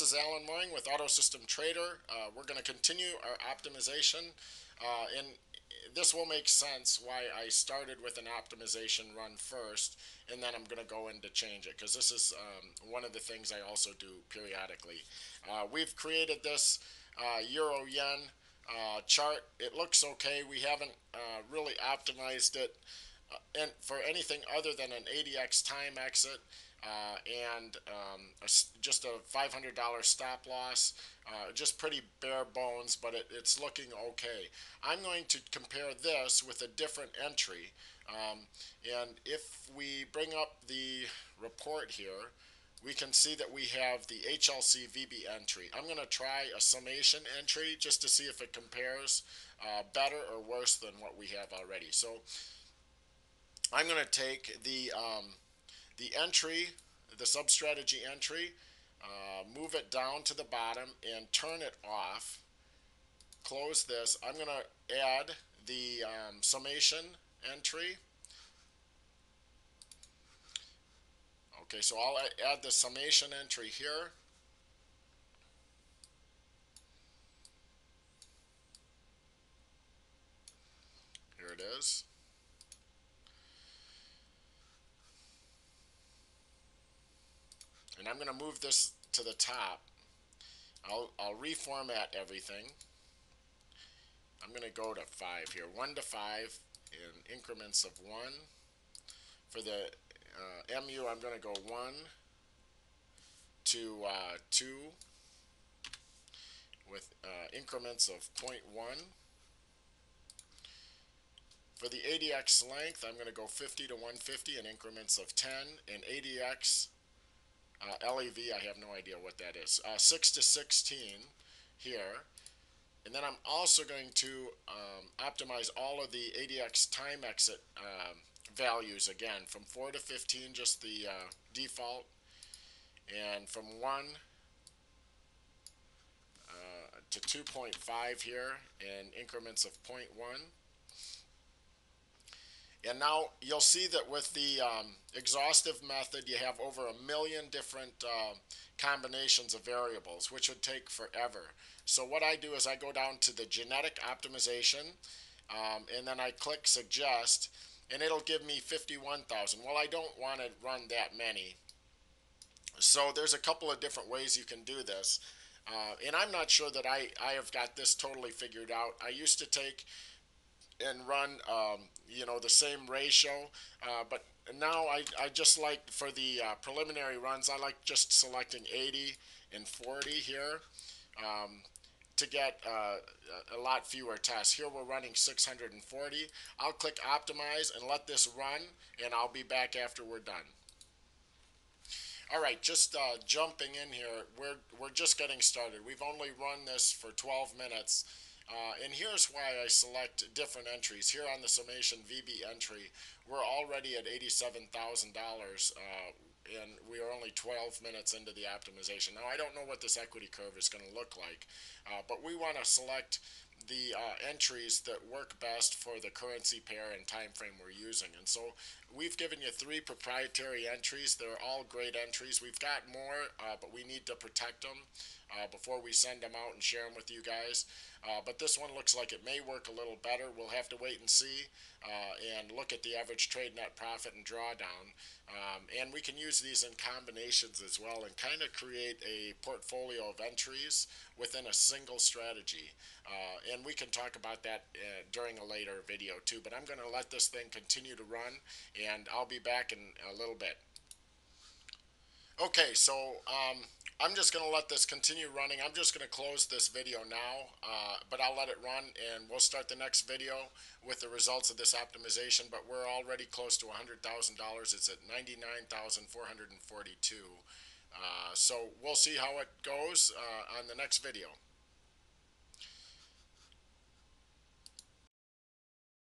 this is Alan Moing with Auto System Trader. We're going to continue our optimization, and this will make sense why I started with an optimization run first, and then I'm going to go in to change it, because this is one of the things I also do periodically. We've created this Euro Yen chart. It looks okay. We haven't really optimized it and for anything other than an ADX time exit and just a $500 stop loss. Just pretty bare bones, but it's looking okay. I'm going to compare this with a different entry. And if we bring up the report here, we can see that we have the HLC VB entry. I'm going to try a summation entry just to see if it compares better or worse than what we have already. So I'm going to take the entry, the sub-strategy entry, move it down to the bottom and turn it off. Close this. I'm going to add the summation entry. Okay, so I'll add the summation entry here. Here it is. And I'm going to move this to the top. I'll reformat everything. I'm going to go to 5 here. 1 to 5 in increments of 1. For the MU, I'm going to go 1 to 2 with increments of 0.1. For the ADX length, I'm going to go 50 to 150 in increments of 10. And ADX LEV, I have no idea what that is. 6 to 16 here. And then I'm also going to optimize all of the ADX time exit values again, from 4 to 15, just the default, and from 1 to 2.5 here in increments of 0.1. And now you'll see that with the exhaustive method, you have over 1 million different combinations of variables, which would take forever. So what I do is I go down to the genetic optimization, and then I click suggest, and it'll give me 51,000. Well, I don't want to run that many. So there's a couple of different ways you can do this. And I'm not sure that I have got this totally figured out. I used to take and run the same ratio, but now I just like, for the preliminary runs, I like just selecting 80 and 40 here to get a lot fewer tests. Here we're running 640. I'll click optimize and let this run, and I'll be back after we're done. All right, just jumping in here, we're just getting started. We've only run this for 12 minutes. And here's why I select different entries. Here on the summation VB entry, we're already at $87,000, and we are only 12 minutes into the optimization. Now, I don't know what this equity curve is going to look like, but we want to select the entries that work best for the currency pair and time frame we're using. And so we've given you 3 proprietary entries. They're all great entries. We've got more, but we need to protect them before we send them out and share them with you guys. But this one looks like it may work a little better. We'll have to wait and see and look at the average trade net profit and drawdown. And we can use these in combinations as well and kind of create a portfolio of entries within a single strategy. And we can talk about that during a later video too. But I'm going to let this thing continue to run, and I'll be back in a little bit. Okay, so I'm just going to let this continue running. I'm just going to close this video now, but I'll let it run, and we'll start the next video with the results of this optimization. But we're already close to $100,000. It's at $99,442. So we'll see how it goes on the next video.